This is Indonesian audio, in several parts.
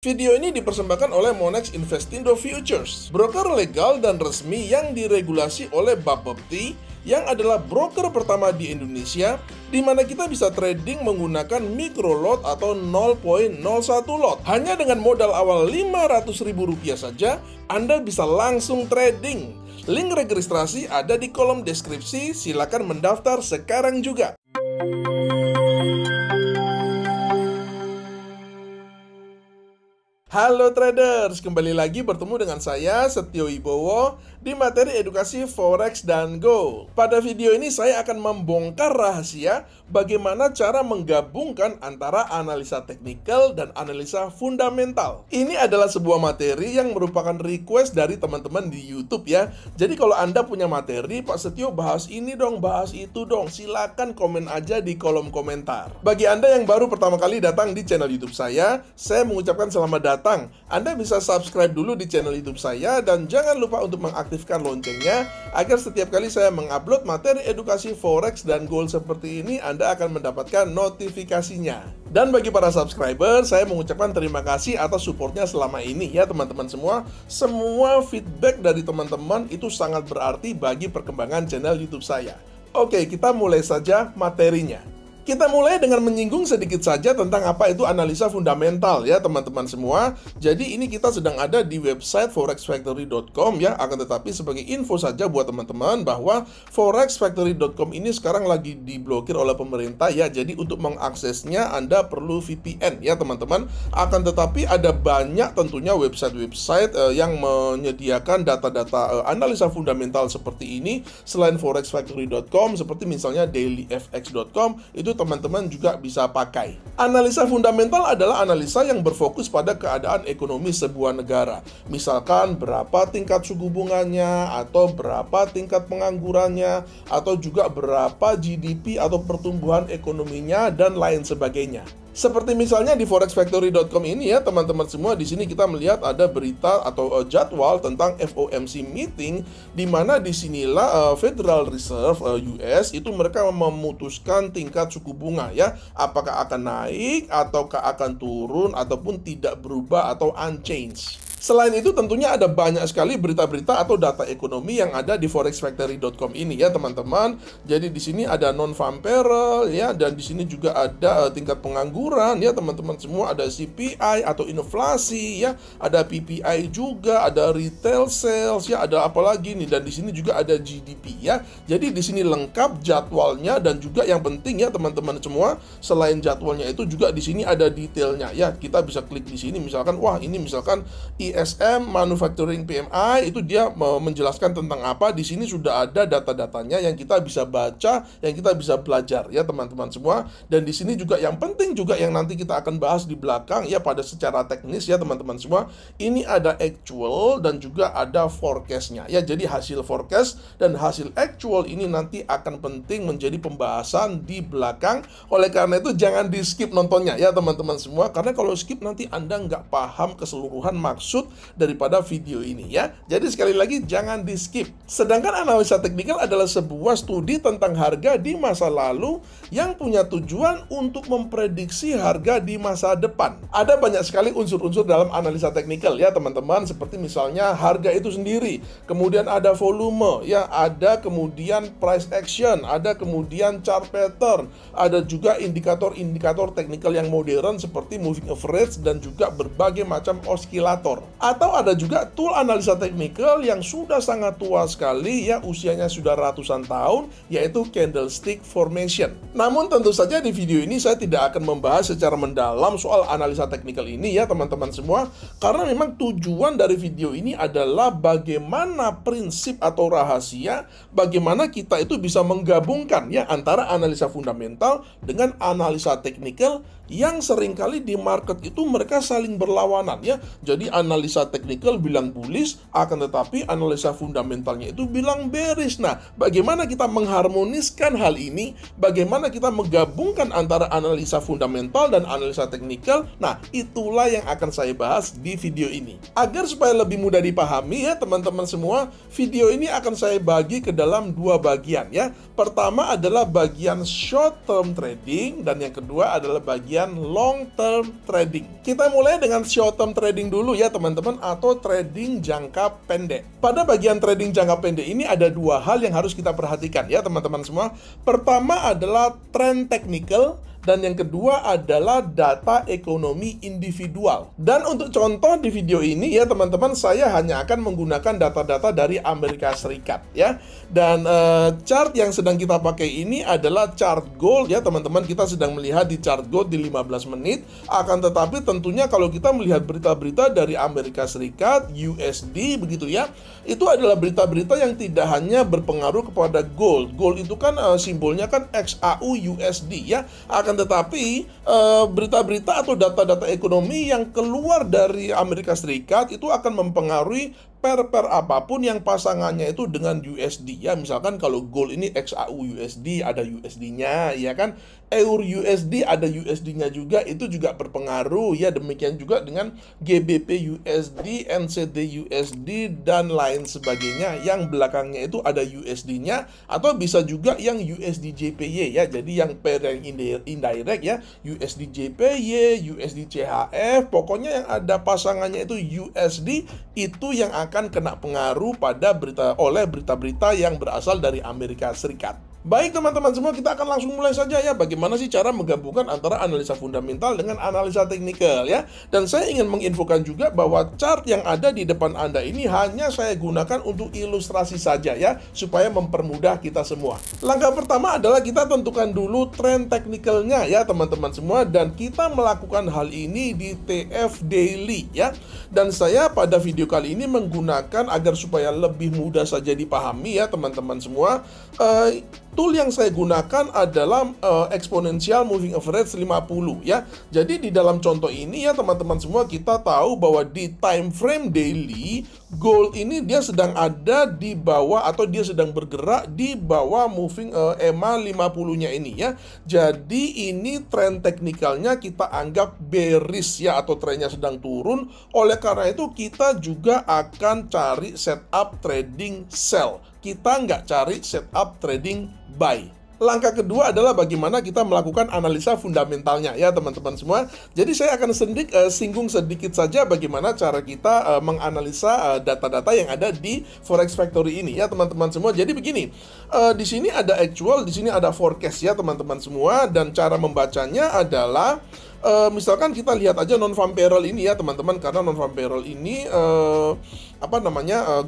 Video ini dipersembahkan oleh Monex Investindo Futures, broker legal dan resmi yang diregulasi oleh Bapepti, yang adalah broker pertama di Indonesia, di mana kita bisa trading menggunakan micro lot atau 0.01 lot. Hanya dengan modal awal Rp500.000 saja, Anda bisa langsung trading. Link registrasi ada di kolom deskripsi, silakan mendaftar sekarang juga. Halo traders, kembali lagi bertemu dengan saya Setio Wibowo di materi edukasi Forex dan Gold. Pada video ini saya akan membongkar rahasia bagaimana cara menggabungkan antara analisa teknikal dan analisa fundamental. Ini adalah sebuah materi yang merupakan request dari teman-teman di YouTube ya. Jadi kalau Anda punya materi, Pak Setio bahas ini dong, bahas itu dong, silakan komen aja di kolom komentar. Bagi Anda yang baru pertama kali datang di channel YouTube saya mengucapkan selamat datang. Anda bisa subscribe dulu di channel YouTube saya dan jangan lupa untuk mengaktifkan loncengnya agar setiap kali saya mengupload materi edukasi Forex dan Gold seperti ini, Anda akan mendapatkan notifikasinya. Dan bagi para subscriber, saya mengucapkan terima kasih atas supportnya selama ini ya teman-teman semua. Semua feedback dari teman-teman itu sangat berarti bagi perkembangan channel YouTube saya. Oke, kita mulai saja materinya. Kita mulai dengan menyinggung sedikit saja tentang apa itu analisa fundamental ya teman-teman semua. Jadi ini kita sedang ada di website forexfactory.com ya. Akan tetapi sebagai info saja buat teman-teman bahwa forexfactory.com ini sekarang lagi diblokir oleh pemerintah ya. Jadi untuk mengaksesnya Anda perlu VPN ya teman-teman. Akan tetapi ada banyak tentunya website-website yang menyediakan data-data analisa fundamental seperti ini. Selain forexfactory.com seperti misalnya dailyfx.com, itu teman-teman juga bisa pakai. Analisa fundamental adalah analisa yang berfokus pada keadaan ekonomi sebuah negara. Misalkan berapa tingkat suku bunganya, atau berapa tingkat penganggurannya, atau juga berapa GDP atau pertumbuhan ekonominya, dan lain sebagainya. Seperti misalnya di forexfactory.com ini ya teman-teman semua, di sini kita melihat ada berita atau jadwal tentang FOMC meeting, di mana disinilah Federal Reserve US itu mereka memutuskan tingkat suku bunga ya, apakah akan naik ataukah akan turun ataupun tidak berubah atau unchanged. Selain itu tentunya ada banyak sekali berita-berita atau data ekonomi yang ada di forexfactory.com ini ya teman-teman. Jadi di sini ada non-farm payroll ya, dan di sini juga ada tingkat pengangguran ya teman-teman semua, ada CPI atau inflasi ya, ada PPI juga, ada retail sales ya, ada apa lagi nih, dan di sini juga ada GDP ya. Jadi di sini lengkap jadwalnya, dan juga yang penting ya teman-teman semua, selain jadwalnya itu juga di sini ada detailnya ya. Kita bisa klik di sini misalkan, wah ini misalkan ISM Manufacturing PMI, itu dia menjelaskan tentang apa. Di sini sudah ada data-datanya yang kita bisa baca, yang kita bisa belajar ya teman-teman semua. Dan di sini juga yang penting juga yang nanti kita akan bahas di belakang ya pada secara teknis ya teman-teman semua. Ini ada actual dan juga ada forecast-nya ya. Jadi hasil forecast dan hasil actual ini nanti akan penting menjadi pembahasan di belakang. Oleh karena itu jangan di skip nontonnya ya teman-teman semua, karena kalau skip nanti Anda nggak paham keseluruhan maksud daripada video ini ya. Jadi sekali lagi jangan di skip. Sedangkan analisa teknikal adalah sebuah studi tentang harga di masa lalu yang punya tujuan untuk memprediksi harga di masa depan. Ada banyak sekali unsur-unsur dalam analisa teknikal ya teman-teman, seperti misalnya harga itu sendiri, kemudian ada volume ya, ada kemudian price action, ada kemudian chart pattern, ada juga indikator-indikator teknikal yang modern seperti moving average dan juga berbagai macam oskilator. Atau ada juga tool analisa teknikal yang sudah sangat tua sekali ya, usianya sudah ratusan tahun, yaitu candlestick formation. Namun tentu saja di video ini saya tidak akan membahas secara mendalam soal analisa teknikal ini ya teman-teman semua, karena memang tujuan dari video ini adalah bagaimana prinsip atau rahasia bagaimana kita itu bisa menggabungkan ya antara analisa fundamental dengan analisa teknikal yang seringkali di market itu mereka saling berlawanan ya. Jadi analisa teknikal bilang bullish, akan tetapi analisa fundamentalnya itu bilang bearish. Nah, bagaimana kita mengharmoniskan hal ini? Bagaimana kita menggabungkan antara analisa fundamental dan analisa teknikal? Nah, itulah yang akan saya bahas di video ini. Agar supaya lebih mudah dipahami ya teman-teman semua, video ini akan saya bagi ke dalam dua bagian ya. Pertama adalah bagian short term trading, dan yang kedua adalah bagian kemudian long term trading. Kita mulai dengan short term trading dulu ya teman-teman, atau trading jangka pendek. Pada bagian trading jangka pendek ini ada dua hal yang harus kita perhatikan ya teman-teman semua. Pertama adalah trend technical, dan yang kedua adalah data ekonomi individual. Dan untuk contoh di video ini ya teman-teman, saya hanya akan menggunakan data-data dari Amerika Serikat ya. Dan chart yang sedang kita pakai ini adalah chart gold ya teman-teman. Kita sedang melihat di chart gold di 15 menit. Akan tetapi tentunya kalau kita melihat berita-berita dari Amerika Serikat, USD begitu ya, itu adalah berita-berita yang tidak hanya berpengaruh kepada gold. Gold itu kan simbolnya kan XAU USD ya. Akan tetapi berita-berita atau data-data ekonomi yang keluar dari Amerika Serikat itu akan mempengaruhi pair apapun yang pasangannya itu dengan USD ya. Misalkan kalau gold ini XAU USD, ada USD-nya ya kan, Eur USD ada USD-nya juga, itu juga berpengaruh ya. Demikian juga dengan GBP USD, NZD USD dan lain sebagainya yang belakangnya itu ada USD-nya, atau bisa juga yang USD JPY ya. Jadi yang pair yang indirect ya, USD JPY, USD CHF, pokoknya yang ada pasangannya itu USD, itu yang akan kena pengaruh pada berita-berita yang berasal dari Amerika Serikat. Baik teman-teman semua, kita akan langsung mulai saja ya. Bagaimana sih cara menggabungkan antara analisa fundamental dengan analisa teknikal ya. Dan saya ingin menginfokan juga bahwa chart yang ada di depan Anda ini hanya saya gunakan untuk ilustrasi saja ya, supaya mempermudah kita semua. Langkah pertama adalah kita tentukan dulu trend teknikalnya ya teman-teman semua, dan kita melakukan hal ini di TF Daily ya. Dan saya pada video kali ini menggunakan agar supaya lebih mudah saja dipahami ya teman-teman semua. Tool yang saya gunakan adalah exponential moving average 50 ya. Jadi di dalam contoh ini ya teman-teman semua, kita tahu bahwa di time frame daily gold ini dia sedang ada di bawah, atau dia sedang bergerak di bawah moving EMA 50-nya ini ya. Jadi ini trend teknikalnya kita anggap bearish ya, atau trennya sedang turun. Oleh karena itu kita juga akan cari setup trading sell. Kita nggak cari setup trading buy. Langkah kedua adalah bagaimana kita melakukan analisa fundamentalnya ya teman-teman semua. Jadi saya akan singgung sedikit saja bagaimana cara kita menganalisa data-data yang ada di Forex Factory ini ya teman-teman semua. Jadi begini, di sini ada actual, di sini ada forecast ya teman-teman semua, dan cara membacanya adalah misalkan kita lihat aja non-farm payroll ini ya teman-teman, karena non-farm payroll ini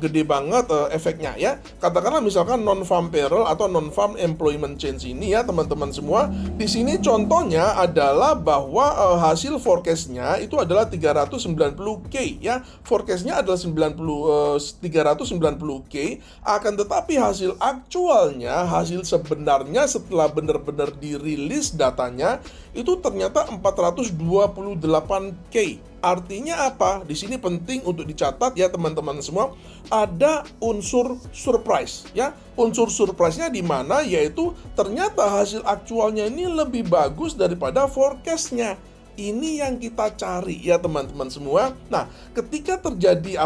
gede banget efeknya ya. Katakanlah misalkan non-farm payroll atau non-farm employment change ini ya teman-teman semua. Di sini contohnya adalah bahwa hasil forecastnya itu adalah 390K ya. Forecastnya adalah 390K, akan tetapi hasil aktualnya, hasil sebenarnya setelah benar-benar dirilis datanya itu ternyata 428K. Artinya apa? Di sini penting untuk dicatat ya teman-teman semua, ada unsur surprise ya. Unsur surprise-nya di mana? Yaitu ternyata hasil aktualnya ini lebih bagus daripada forecast-nya. Ini yang kita cari ya teman-teman semua. Nah, ketika terjadi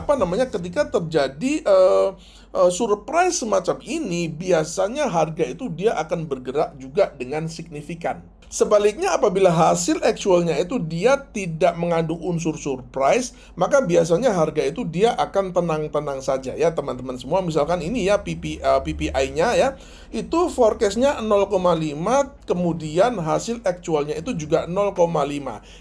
surprise semacam ini, biasanya harga itu dia akan bergerak juga dengan signifikan. Sebaliknya, apabila hasil actualnya itu dia tidak mengandung unsur surprise, maka biasanya harga itu dia akan tenang-tenang saja ya teman-teman semua. Misalkan ini ya PPI-nya ya, itu forecastnya 0,5, kemudian hasil actualnya itu juga 0,5.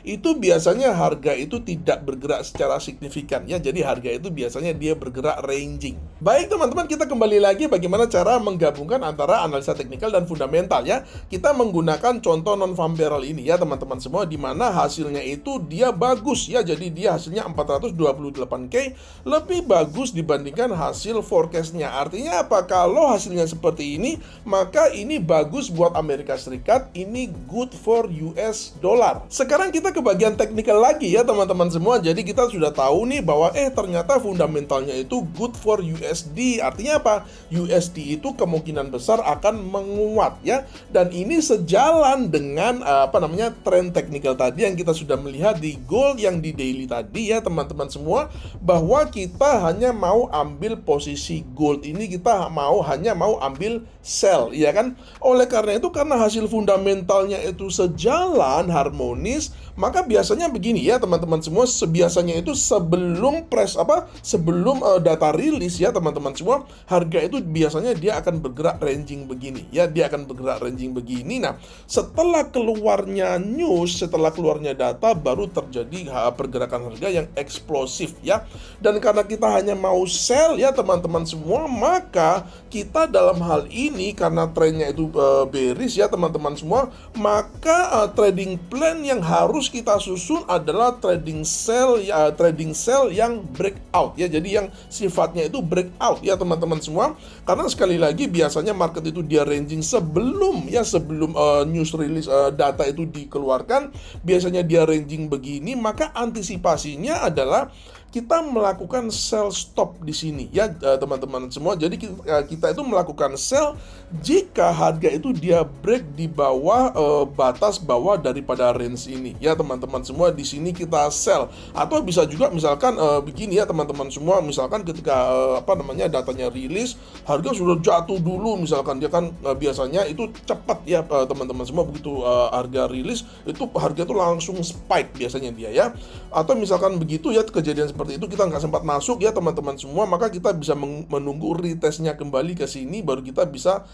Itu biasanya harga itu tidak bergerak secara signifikan ya. Jadi harga itu biasanya dia bergerak ranging. Baik teman-teman, kita kembali lagi bagaimana cara menggabungkan antara analisa teknikal dan fundamental ya. Kita menggunakan contoh non-farm payroll ini ya teman-teman semua, di mana hasilnya itu dia bagus ya. Jadi dia hasilnya 428K, lebih bagus dibandingkan hasil forecastnya. Artinya apa? Kalau hasilnya seperti ini, maka ini bagus buat Amerika Serikat, ini good for US dollar. Sekarang kita ke bagian teknikal lagi ya teman-teman semua. Jadi kita sudah tahu nih bahwa ternyata fundamentalnya itu good for USD. Artinya apa? USD itu kemungkinan besar akan menguat ya. Dan ini sejalan dengan dengan tren teknikal tadi yang kita sudah melihat di gold yang di daily tadi ya teman-teman semua, bahwa kita hanya mau ambil posisi gold ini, kita hanya mau ambil sell, ya kan? Oleh karena itu, karena hasil fundamentalnya itu sejalan harmonis, maka biasanya begini ya teman-teman semua, biasanya itu sebelum data rilis ya teman-teman semua, harga itu biasanya dia akan bergerak ranging begini ya, dia akan bergerak ranging begini. Nah, setelah keluarnya news, setelah keluarnya data, baru terjadi pergerakan harga yang eksplosif ya. Dan karena kita hanya mau sell ya teman-teman semua, maka kita dalam hal ini karena trennya itu bearish ya teman-teman semua, maka trading plan yang harus kita susun adalah trading sell yang breakout ya. Jadi yang sifatnya itu breakout ya teman-teman semua. Karena sekali lagi biasanya market itu dia ranging sebelum news release data itu dikeluarkan, biasanya dia ranging begini, maka antisipasinya adalah kita melakukan sell stop di sini ya teman-teman semua. Jadi kita itu melakukan sell jika harga itu dia break di bawah batas bawah daripada range ini ya teman-teman semua. Di sini kita sell, atau bisa juga misalkan begini ya teman-teman semua, misalkan ketika datanya rilis, harga sudah jatuh dulu misalkan, dia kan biasanya itu cepat ya teman-teman semua, begitu harga rilis itu harga itu langsung spike biasanya dia ya. Atau misalkan begitu ya, kejadian seperti itu kita nggak sempat masuk ya teman-teman semua, maka kita bisa menunggu retestnya kembali ke sini, baru kita bisa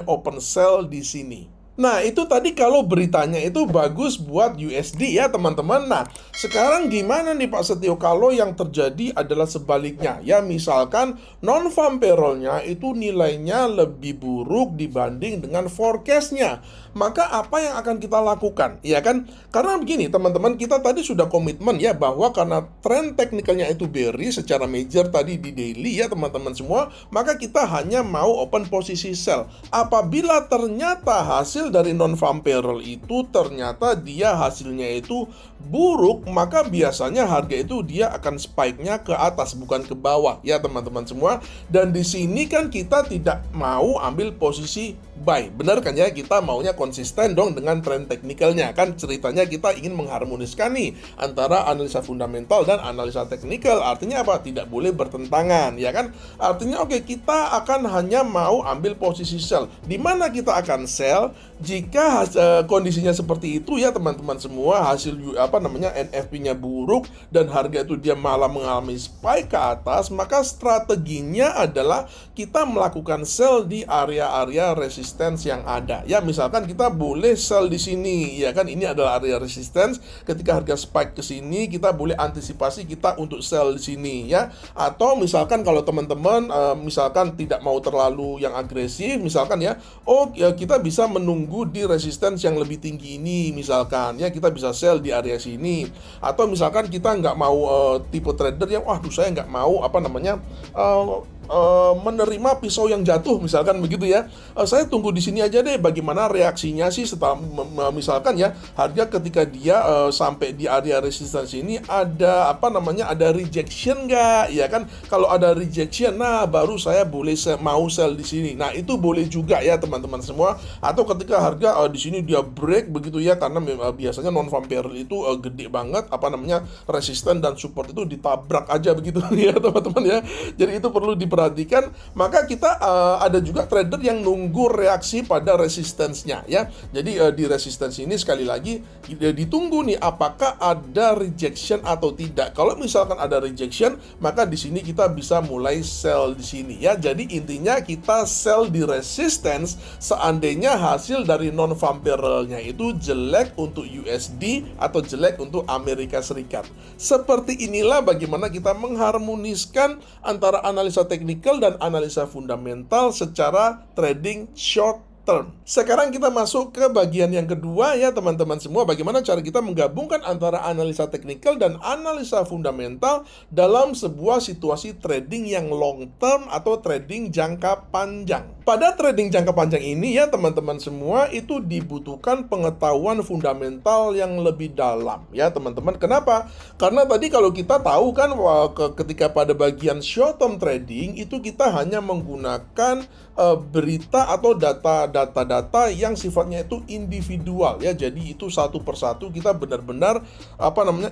open sell di sini. Nah, itu tadi kalau beritanya itu bagus buat USD ya teman-teman. Nah, sekarang gimana nih Pak Setio kalau yang terjadi adalah sebaliknya? Ya, misalkan non-farm payroll-nya itu nilainya lebih buruk dibanding dengan forecast-nya. Maka apa yang akan kita lakukan? Ya kan? Karena begini teman-teman, kita tadi sudah komitmen ya, bahwa karena tren teknikalnya itu bearish secara major tadi di daily ya teman-teman semua, maka kita hanya mau open posisi sell. Apabila ternyata hasil dari non-farm payroll itu ternyata dia hasilnya itu buruk, maka biasanya harga itu dia akan spike-nya ke atas bukan ke bawah ya teman-teman semua. Dan di sini kan kita tidak mau ambil posisi buy, benar kan ya? Kita maunya konsisten dong dengan tren teknikalnya, kan ceritanya kita ingin mengharmoniskan nih antara analisa fundamental dan analisa teknikal. Artinya apa? Tidak boleh bertentangan ya kan? Artinya oke, kita akan hanya mau ambil posisi sell. Di mana kita akan sell jika kondisinya seperti itu ya teman-teman semua, hasil NFP-nya buruk dan harga itu dia malah mengalami spike ke atas, maka strateginya adalah kita melakukan sell di area-area resistance yang ada. Ya, misalkan kita boleh sell di sini, ya kan, ini adalah area resistance. Ketika harga spike ke sini, kita boleh antisipasi kita untuk sell di sini ya. Atau misalkan kalau teman-teman misalkan tidak mau terlalu yang agresif, misalkan ya, kita bisa menunggu di resistance yang lebih tinggi ini, misalkan ya, kita bisa sell di area sini. Atau misalkan kita nggak mau tipe trader yang saya nggak mau menerima pisau yang jatuh, misalkan begitu ya. Saya tunggu di sini aja deh, bagaimana reaksinya sih setelah misalkan ya harga ketika dia sampai di area resistance ini ada ada rejection nggak, ya kan? Kalau ada rejection, nah baru saya boleh mau sell di sini. Nah, itu boleh juga ya teman-teman semua. Atau ketika harga di sini dia break begitu ya, karena biasanya non farm payroll itu gede banget, resisten dan support itu ditabrak aja begitu ya teman-teman ya. Jadi itu perlu diperhatikan. Maka kita ada juga trader yang nunggu reaksi pada resistance-nya ya. Jadi di resistance ini sekali lagi ditunggu nih apakah ada rejection atau tidak. Kalau misalkan ada rejection, maka di sini kita bisa mulai sell di sini ya. Jadi intinya kita sell di resistance seandainya hasil dari non farm payroll-nya itu jelek untuk USD atau jelek untuk Amerika Serikat. Seperti inilah bagaimana kita mengharmoniskan antara analisa teknikal dan analisa fundamental secara trading short term. Sekarang kita masuk ke bagian yang kedua ya teman-teman semua, bagaimana cara kita menggabungkan antara analisa teknikal dan analisa fundamental dalam sebuah situasi trading yang long term atau trading jangka panjang. Pada trading jangka panjang ini ya teman-teman semua, itu dibutuhkan pengetahuan fundamental yang lebih dalam ya teman-teman. Kenapa? Karena tadi kalau kita tahu kan ketika pada bagian short term trading itu kita hanya menggunakan berita atau data data-data yang sifatnya itu individual ya. Jadi itu satu persatu kita benar-benar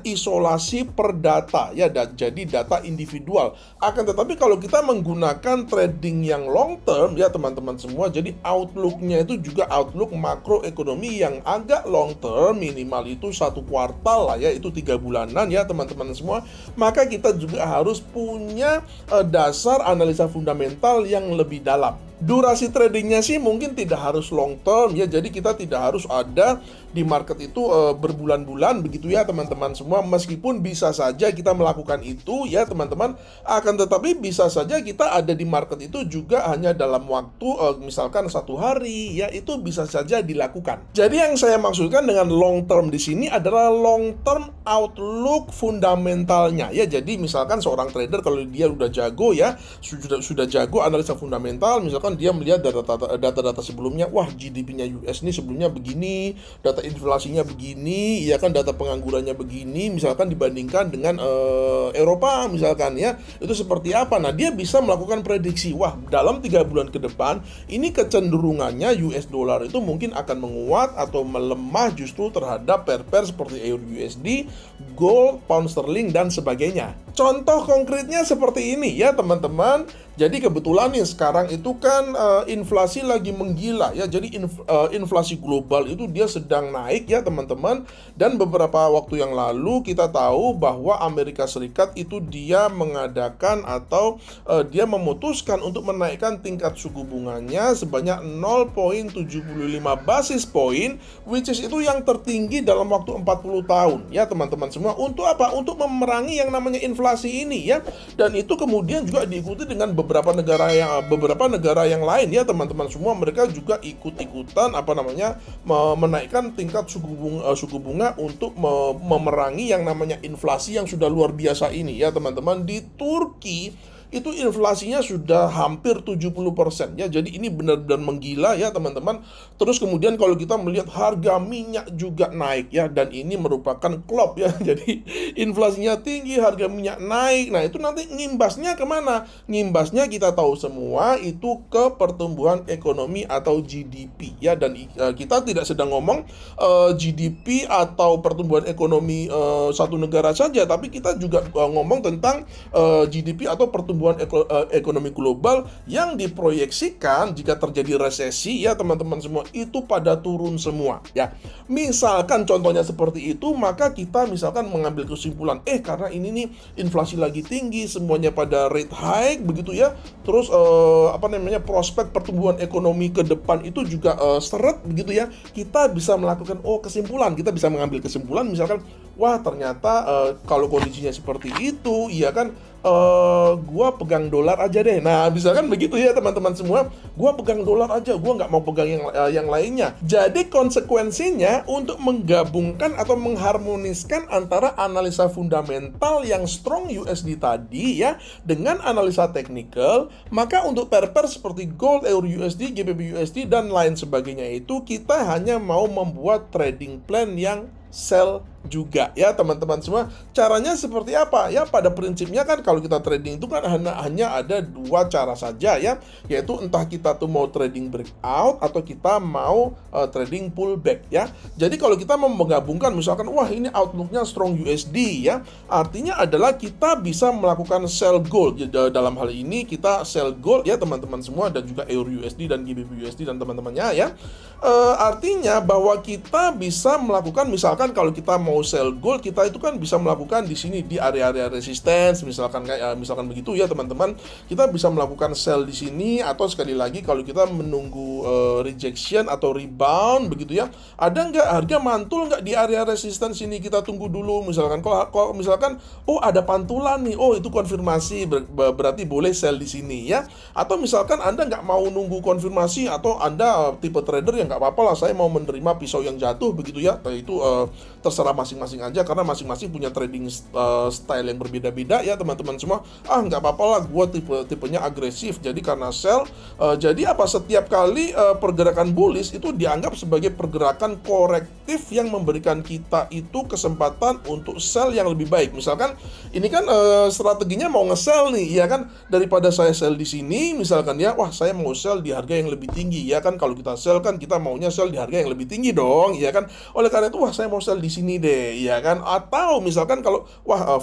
isolasi per data ya. Jadi data individual. Akan tetapi kalau kita menggunakan trading yang long term ya teman-teman semua, jadi outlooknya itu juga outlook makroekonomi yang agak long term, minimal itu 1 kuartal lah ya, itu 3 bulanan ya teman-teman semua. Maka kita juga harus punya dasar analisa fundamental yang lebih dalam. Durasi tradingnya sih mungkin tidak harus long term ya, jadi kita tidak harus ada di market itu berbulan-bulan begitu ya teman-teman semua. Meskipun bisa saja kita melakukan itu ya teman-teman, akan tetapi bisa saja kita ada di market itu juga hanya dalam waktu misalkan 1 hari ya, itu bisa saja dilakukan. Jadi yang saya maksudkan dengan long term di sini adalah long term outlook fundamentalnya ya. Jadi misalkan seorang trader kalau dia udah jago ya, sudah jago analisa fundamental, misalkan dia melihat data-data sebelumnya, wah GDP-nya US ini sebelumnya begini, data inflasinya begini, ya kan, data penganggurannya begini, misalkan dibandingkan dengan Eropa misalkan ya, itu seperti apa. Nah, dia bisa melakukan prediksi, wah dalam 3 bulan ke depan ini kecenderungannya US dollar itu mungkin akan menguat atau melemah justru terhadap pair-pair seperti euro USD, gold, pound sterling dan sebagainya. Contoh konkretnya seperti ini ya teman-teman. Jadi kebetulan nih sekarang itu kan inflasi lagi menggila ya. Jadi inflasi global itu dia sedang naik ya teman-teman. Dan beberapa waktu yang lalu kita tahu bahwa Amerika Serikat itu dia mengadakan atau dia memutuskan untuk menaikkan tingkat suku bunganya sebanyak 0,75 basis point, which is itu yang tertinggi dalam waktu 40 tahun ya teman-teman semua. Untuk apa? Untuk memerangi yang namanya inflasi ini ya. Dan itu kemudian juga diikuti dengan beberapa negara yang lain ya teman-teman semua. Mereka juga ikut-ikutan menaikkan tingkat suku bunga untuk memerangi yang namanya inflasi yang sudah luar biasa ini ya teman-teman. Di Turki itu inflasinya sudah hampir 70% ya. Jadi ini benar-benar menggila ya teman-teman. Terus kemudian kalau kita melihat harga minyak juga naik ya, dan ini merupakan klop ya. Jadi inflasinya tinggi, harga minyak naik. Nah, itu nanti ngimbasnya kemana? Ngimbasnya kita tahu semua itu ke pertumbuhan ekonomi atau GDP ya. Dan kita tidak sedang ngomong GDP atau pertumbuhan ekonomi satu negara saja, tapi kita juga ngomong tentang GDP atau pertumbuhan ekonomi global yang diproyeksikan jika terjadi resesi ya teman-teman semua itu pada turun semua ya. Misalkan contohnya seperti itu, maka kita misalkan mengambil kesimpulan karena ini nih inflasi lagi tinggi, semuanya pada rate hike begitu ya. Terus prospek pertumbuhan ekonomi ke depan itu juga seret begitu ya. Kita bisa melakukan kita bisa mengambil kesimpulan misalkan, wah ternyata kalau kondisinya seperti itu ya kan, gua pegang dolar aja deh. Nah, misalkan begitu ya teman-teman semua, gua pegang dolar aja, gua nggak mau pegang yang lainnya. Jadi konsekuensinya untuk menggabungkan atau mengharmoniskan antara analisa fundamental yang strong USD tadi ya dengan analisa teknikal, maka untuk pair-pair seperti gold, euro USD, GBP USD dan lain sebagainya itu kita hanya mau membuat trading plan yang sell juga ya teman-teman semua. Caranya seperti apa ya? Pada prinsipnya kan kalau kita trading itu kan hanya ada 2 cara saja ya, yaitu entah kita tuh mau trading breakout atau kita mau trading pullback ya. Jadi kalau kita mau menggabungkan misalkan, wah ini outlooknya strong USD ya, artinya adalah kita bisa melakukan sell gold. Dalam hal ini kita sell gold ya teman-teman semua, dan juga euro USD dan GBP USD dan teman-temannya ya. Artinya bahwa kita bisa melakukan, misalkan kalau kita mau sell gold, kita itu kan bisa melakukan di sini di area-area resistance misalkan begitu ya teman-teman. Kita bisa melakukan sell di sini, atau sekali lagi kalau kita menunggu rejection atau rebound begitu ya. Ada nggak harga mantul nggak di area resistance ini, kita tunggu dulu misalkan. Kalau misalkan ada pantulan nih, itu konfirmasi, berarti boleh sell di sini ya. Atau misalkan Anda nggak mau nunggu konfirmasi, atau Anda tipe trader yang nggak apa-apa lah, saya mau menerima pisau yang jatuh begitu ya. Itu terserah masing-masing aja, karena masing-masing punya trading style yang berbeda-beda ya teman-teman semua. Nggak apa-apa lah, gue tipenya agresif, jadi karena sell, jadi setiap kali pergerakan bullish itu dianggap sebagai pergerakan korektif yang memberikan kita itu kesempatan untuk sell yang lebih baik. Misalkan ini kan strateginya mau nge-sell nih, ya kan, daripada saya sell di sini misalkan ya, wah saya mau sell di harga yang lebih tinggi, ya kan. Kalau kita sell kan kita maunya sell di harga yang lebih tinggi dong, ya kan. Oleh karena itu, wah saya mau sell di sini deh, ya kan. Atau misalkan kalau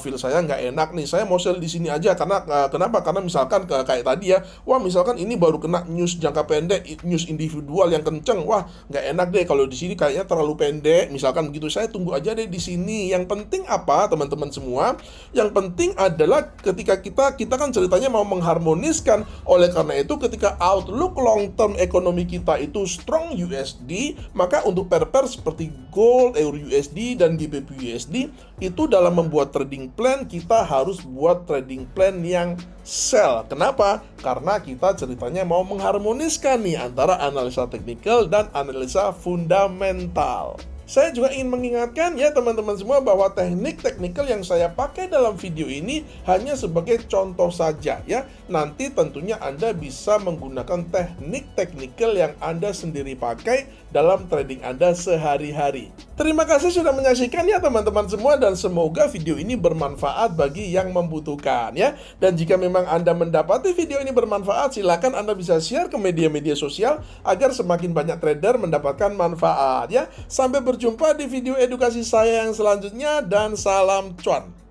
feel saya nggak enak nih, saya mau sell di sini aja karena kenapa? Karena misalkan kayak tadi ya, wah misalkan ini baru kena news jangka pendek, news individual yang kenceng, wah nggak enak deh kalau di sini kayaknya terlalu pendek, misalkan begitu, saya tunggu aja deh di sini. Yang penting apa teman-teman semua? Yang penting adalah ketika kita kan ceritanya mau mengharmoniskan. Oleh karena itu, ketika outlook long term ekonomi kita itu strong USD, maka untuk pair-pair seperti gold, euro USD, dan GBP USD itu dalam membuat trading plan kita harus buat trading plan yang sell. Kenapa? Karena kita ceritanya mau mengharmoniskan nih antara analisa teknikal dan analisa fundamental. Saya juga ingin mengingatkan ya teman-teman semua bahwa teknik teknikal yang saya pakai dalam video ini hanya sebagai contoh saja ya. Nanti tentunya Anda bisa menggunakan teknik teknikal yang Anda sendiri pakai dalam trading Anda sehari-hari. Terima kasih sudah menyaksikan ya teman-teman semua, dan semoga video ini bermanfaat bagi yang membutuhkan ya. Dan jika memang Anda mendapati video ini bermanfaat, silakan Anda bisa share ke media-media sosial agar semakin banyak trader mendapatkan manfaat ya. Sampai berjumpa di video edukasi saya yang selanjutnya, dan salam cuan.